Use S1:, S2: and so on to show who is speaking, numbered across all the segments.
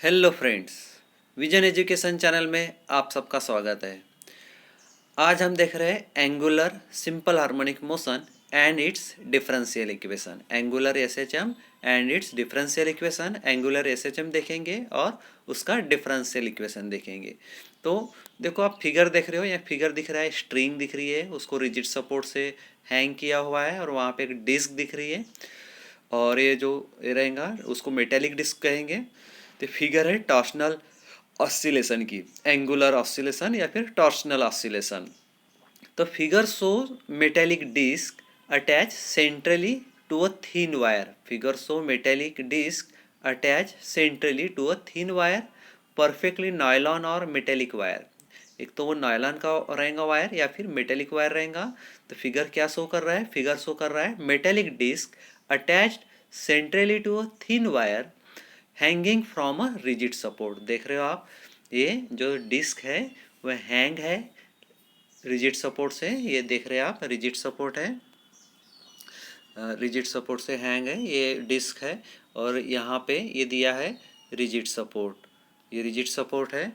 S1: Hello friends, vision education channel में आप सबका स्वागत है। आज हम देख रहे हैं angular simple harmonic motion and its differential equation. Angular SHM and its differential equation. Angular SHM देखेंगे और उसका डिफरेंशियल इक्वेशन देखेंगे। तो देखो, आप फिगर देख रहे हो, यहाँ फिगर दिख रहा है, स्ट्रिंग दिख रही है, उसको रिजिड सपोर्ट से हैंग किया हुआ है और वहाँ पे एक डिस्क दिख रही है और ये जो ये रहेगा उसको मेटेलिक डिस्क कहेंगे। तो फिगर है टॉर्शनल ऑसिलेशन की, एंगुलर ऑसिलेशन या फिर टॉर्शनल ऑसिलेशन। तो figure show metallic disc attach centrally to a thin wire. Figure show metallic disc attach centrally to a thin wire, perfectly nylon और metallic wire. एक तो वो nylon का रहेगा वायर या फिर मेटेलिक वायर रहेगा। तो फिगर क्या शो कर रहा है? फिगर शो कर रहा है metallic disc attached centrally to a thin wire hanging from a rigid support. देख रहे हो आप, ये जो डिस्क है वह हैंग है रिजिड सपोर्ट से। ये देख रहे हैं आप, रिजिड सपोर्ट है, रिजिड सपोर्ट से हैंग है, ये डिस्क है। और यहाँ पे ये दिया है रिजिड सपोर्ट, ये रिजिड सपोर्ट है।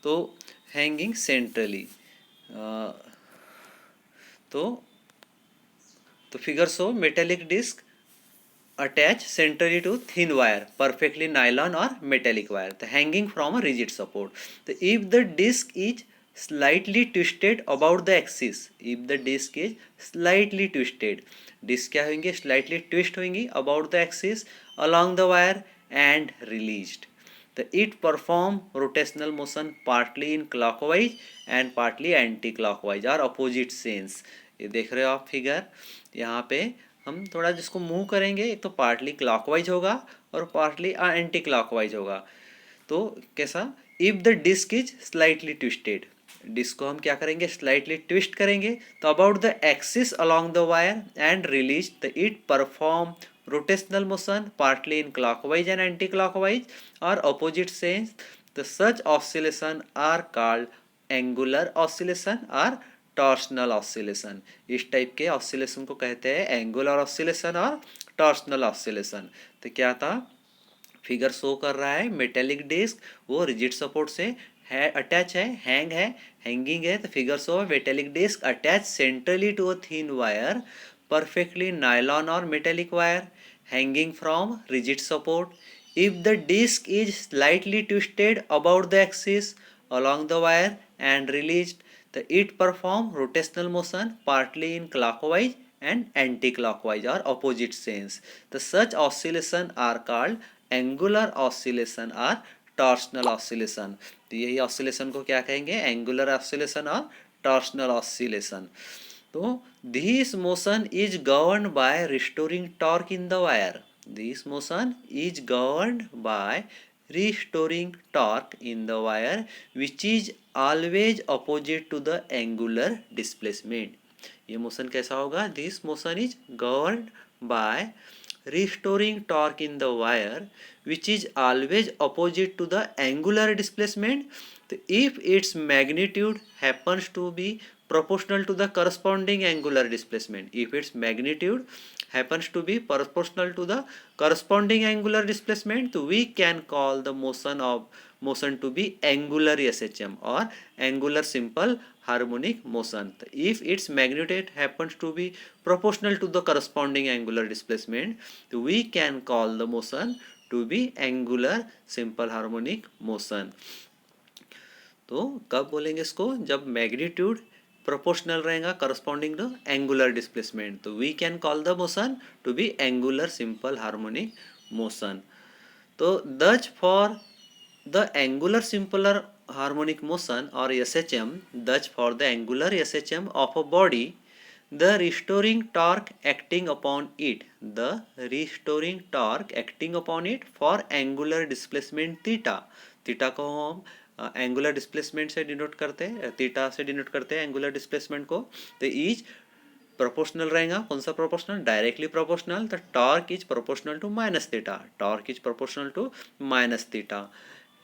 S1: तो हैंगिंग सेंट्रली, तो figure show metallic disc attach centrally to thin wire, perfectly nylon or metallic wire, the hanging from a rigid support. So if the disc is slightly twisted about the axis, if the disc is slightly twisted, disc क्या होंगे? slightly twist होंगी about the axis along the wire and released. तो it perform rotational motion partly in clockwise and partly anti clockwise or opposite sense. ये देख रहे हो आप figure, यहाँ पे हम थोड़ा जिसको मूव करेंगे, एक तो पार्टली क्लॉकवाइज होगा और पार्टली एंटी क्लॉकवाइज होगा। तो कैसा? If the disc is slightly twisted, disc को हम क्या करेंगे? स्लाइटली ट्विस्ट करेंगे। तो about the axis along the wire and release the it perform rotational motion partly in clockwise and anti-clockwise or opposite sense. The such oscillation are called angular oscillation or torsional oscillation. इस type के oscillation को कहते हैं angular oscillation और torsional oscillation. तो क्या था? Figure show कर रहा है मेटेलिक डिस्क, वो रिजिड सपोर्ट से है, अटैच है, हैंग है, हैंगिंग है। तो figure show metallic disc attach centrally to a thin wire, perfectly nylon और metallic wire hanging from rigid support. If the disc is slightly twisted about the axis along the wire and released, the it perform rotational motion partly in clockwise and anti-clockwise or opposite sense. The such oscillation are called angular oscillation or torsional oscillation. तो यही oscillation को क्या कहेंगे? angular oscillation और torsional oscillation. तो this motion is governed by restoring torque in the wire. This motion is governed by restoring torque in the wire, which is always opposite to the angular displacement. ये motion कैसा होगा? This motion is governed by restoring torque in the wire, which is always opposite to the angular displacement. So if its magnitude happens to be proportional to the corresponding angular displacement, if its magnitude happens to be proportional to the corresponding angular displacement, so we can call the motion to be angular SHM or angular simple harmonic motion. If its magnitude happens to be proportional to the corresponding angular displacement, so we can call the motion to be angular simple harmonic motion. तो कब बोलेंगे इसको? जब magnitude proportional रहेगा corresponding to angular displacement, तो we can call the motion to be angular simple harmonic motion. तो thus for the angular simpler harmonic motion और SHM, thus for the angular SHM of a body, the restoring torque acting upon it, the restoring torque acting upon it for angular displacement theta, theta को हम angular displacement से denote करते हैं, theta से denote करते हैं angular displacement को। तो इज प्रोपोर्शनल रहेगा। कौन सा प्रोपोर्शनल? Directly proportional. तो torque is proportional to minus theta, torque is proportional to minus theta.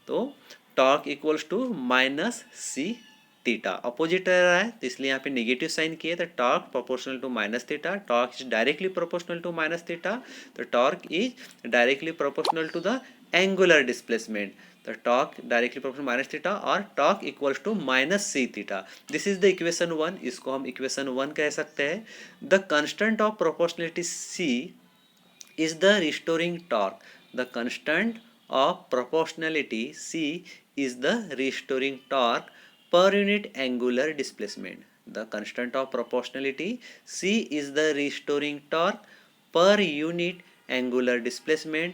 S1: तो torque equals to minus C theta, opposite रहा है तो इसलिए यहाँ पे नेगेटिव साइन किए, तो torque proportional to minus theta, torque is directly proportional to minus theta, तो torque is directly proportional to the angular displacement, तो torque directly proportional minus theta और torque equals to minus C theta. This is the equation 1, इसको हम equation 1 कह सकते हैं। The constant of proportionality C is the restoring torque. The constant of proportionality C is the restoring torque per unit angular displacement. The constant of proportionality C is the restoring torque per unit angular displacement.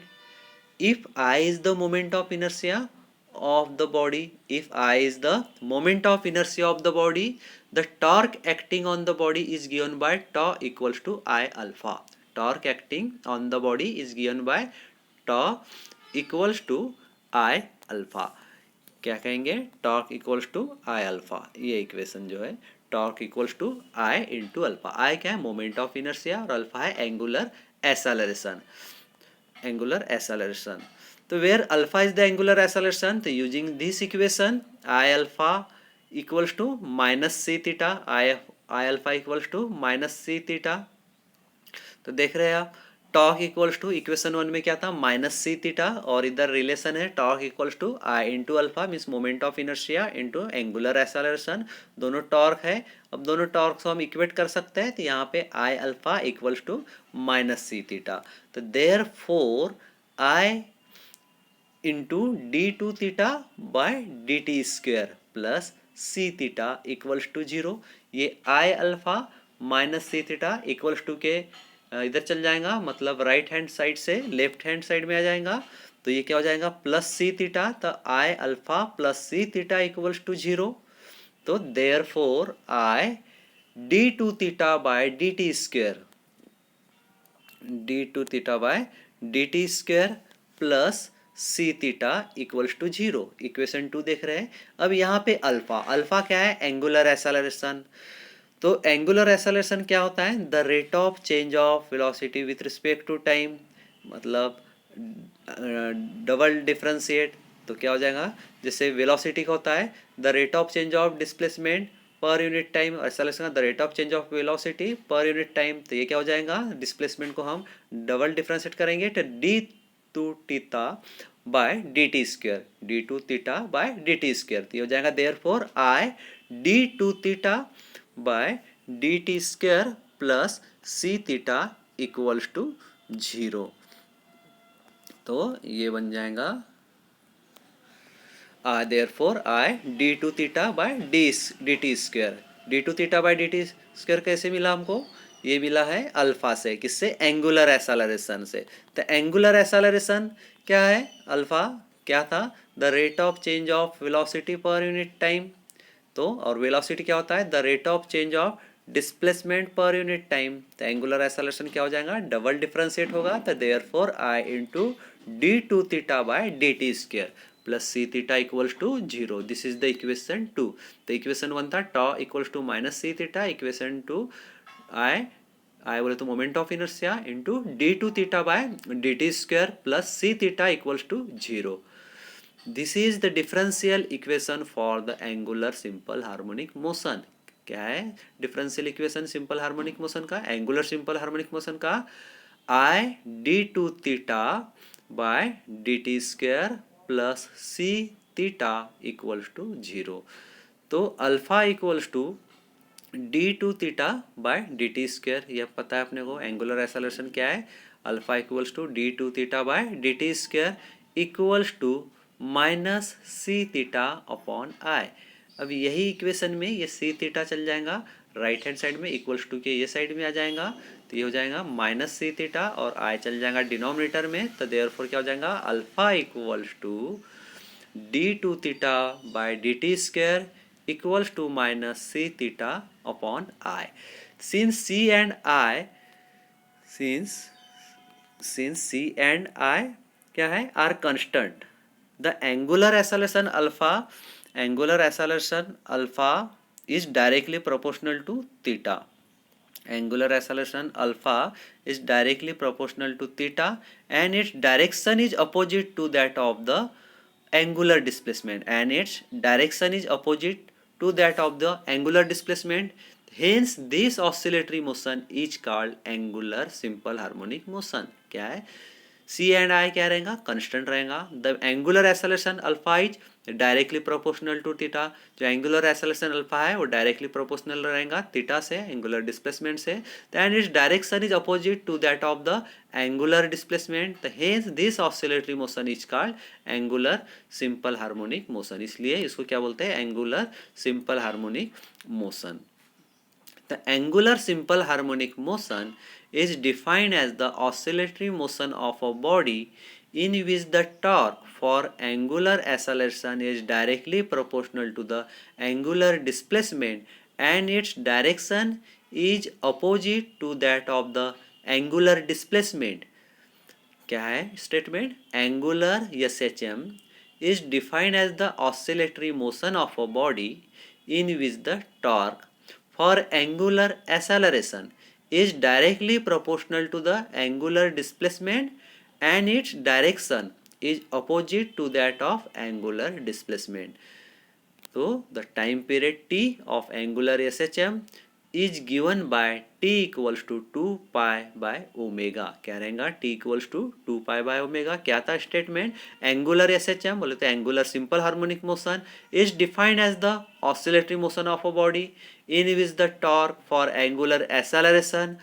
S1: If I is the moment of inertia of the body, if I is the moment of inertia of the body, the torque acting on the body is given by tau equals to I alpha. Torque acting on the body is given by tau equals to I alpha. क्या कहेंगे, torque equals to I alpha, ये equation जो है torque equals to I into alpha. I क्या है, moment of inertia, और alpha है angular acceleration, angular acceleration. तो where alpha is the angular acceleration, तो using this equation I alpha equals to minus C theta, I alpha equals to minus C theta. तो देख रहे हैं आप, torque equals two equation 1 में क्या था, माइनस सी थीटा, और इधर रिलेशन है torque equals to I into alpha, means moment of inertia into angular acceleration, दोनों टॉर्क है। अब दोनों टॉर्क को हम इक्वेट कर सकते हैं, तो यहाँ पे I alpha equals to minus C theta, तो therefore I into D two theta by D T square plus C theta equals to 0। ये I alpha minus C theta equals to के इधर चल जाएगा, मतलब राइट हैंड साइड से left hand side में आ जाएगा, तो ये क्या हो जाएगा प्लस सी थीटा, तो I alpha plus C theta equals to 0। तो therefore I D two theta by D T square, D two theta by D T square plus C theta equals to 0, equation 2 देख रहे हैं। अब यहाँ पे alpha, alpha क्या है, angular acceleration. तो एंगुलर एक्सेलरेशन क्या होता है, the rate of change of velocity with respect to time, मतलब डबल डिफरेंशिएट, तो क्या हो जाएगा, जैसे वेलोसिटी का होता है the rate of change of displacement per unit time, और एक्सेलरेशन का the rate of change of velocity per unit time, तो ये क्या हो जाएगा, डिस्प्लेसमेंट को हम डबल डिफरेंशिएट करेंगे, तो D two theta by D T square, D two theta by D T square, तो ये हो जाएगा therefore I D two theta by D T square plus C theta equals to 0। तो ये बन जाएगा therefore I D two theta by D T square, D two theta by D T square कैसे मिला हमको, ये मिला है अल्फा से, किससे, एंगुलर एक्सेलरेशन से। तो एंगुलर एक्सेलरेशन क्या है, अल्फा क्या था, the rate of change of velocity per unit time, तो और वेलोसिटी क्या होता है, the rate of change of displacement per unit time, तो एंगुलर एक्सेलरेशन क्या हो जाएगा, डबल डिफरेंशिएट होगा, तो therefore I into D two theta by D T square plus C theta equals to 0। This is the equation 2। तो equation 1 था tau equals to minus C theta, equation 2 I बोले तो moment of inertia into D two theta by D T square plus C theta equals to 0। This is the differential equation for the angular simple harmonic motion. क्या है differential equation simple harmonic motion का, angular simple harmonic motion का, I D two theta by D T square plus C theta equals to 0। तो alpha equals to D two theta by D T square, यह पता है अपने को angular acceleration क्या है, alpha equals to D two theta by D T square equals to minus C theta upon I. अब यही इक्वेशन में ये सी थीटा चल जाएगा राइट हैंड साइड में, इक्वल्स टू के ये साइड में आ जाएगा, तो ये हो जाएगा माइनस सी थीटा, और आई चल जाएगा डिनोमिनेटर में, तो देयरफॉर क्या हो जाएगा, alpha equals to D two theta by D T square equals to minus c theta upon I. Since C and I क्या है are constant, the angular acceleration alpha is directly proportional to theta. Angular acceleration alpha is directly proportional to theta and its direction is opposite to that of the angular displacement, and its direction is opposite to that of the angular displacement. Hence this oscillatory motion is called angular simple harmonic motion. क्या है, सी and I क्या रहेगा, constant रहेगा. The angular acceleration alpha is directly proportional to theta. जो angular acceleration alpha है वो directly proportional रहेगा theta से, एंगुलर डिस्प्लेसमेंट से. And its direction is opposite to that of the angular displacement. Hence this oscillatory motion is called angular simple harmonic motion. इसलिए इसको क्या बोलते हैं, angular simple harmonic motion. The angular simple harmonic motion is defined as the oscillatory motion of a body in which the torque for angular acceleration is directly proportional to the angular displacement and its direction is opposite to that of the angular displacement. क्या है statement, angular SHM is defined as the oscillatory motion of a body in which the torque for angular acceleration is directly proportional to the angular displacement and its direction is opposite to that of angular displacement. So the time period t of angular SHM is given by t equals to 2 pi by omega. क्या रहेगा, t equals to 2 pi by omega. क्या था statement, angular SHM बोले तो angular simple harmonic motion is defined as the oscillatory motion of a body in which the torque for angular acceleration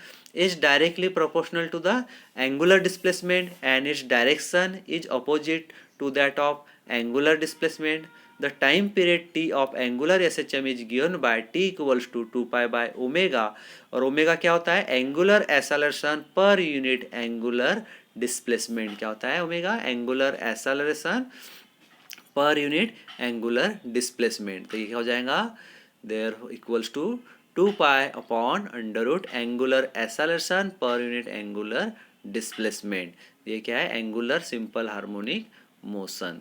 S1: is directly proportional to the angular displacement and its direction is opposite to that of angular displacement. The time period t of angular SHM is given by t equals to 2 pi by omega. और omega क्या होता है, angular acceleration per unit angular displacement. क्या होता है omega, angular acceleration per unit angular displacement. तो ये क्या हो जाएगा, there equals to 2 pi upon under root angular acceleration per unit angular displacement. ये क्या है, angular simple harmonic motion.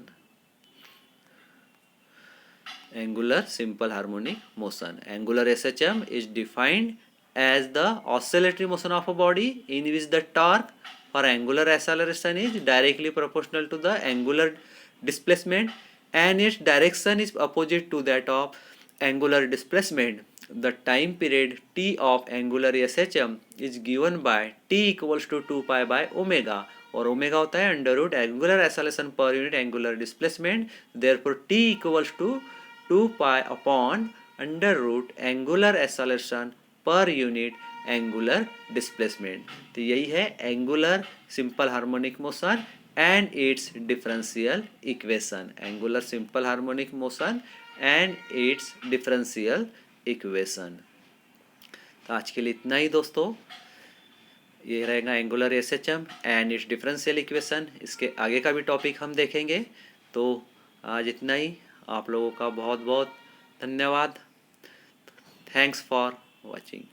S1: Angular simple harmonic motion, angular SHM is defined as the oscillatory motion of a body in which the torque for angular acceleration is directly proportional to the angular displacement and its direction is opposite to that of angular displacement. The time period t of angular SHM is given by t equals to 2 pi by omega. और omega होता है under root angular acceleration per unit angular displacement. Therefore t equals to 2 pi upon under root angular acceleration per unit angular displacement. तो यही है angular simple harmonic motion and its differential equation. Angular simple harmonic motion and its differential equation. तो आज के लिए इतना ही दोस्तों. ये रहेगा angular SHM and its differential equation. इसके आगे का भी टॉपिक हम देखेंगे. तो आज इतना ही. आप लोगों का बहुत बहुत धन्यवाद. Thanks for watching.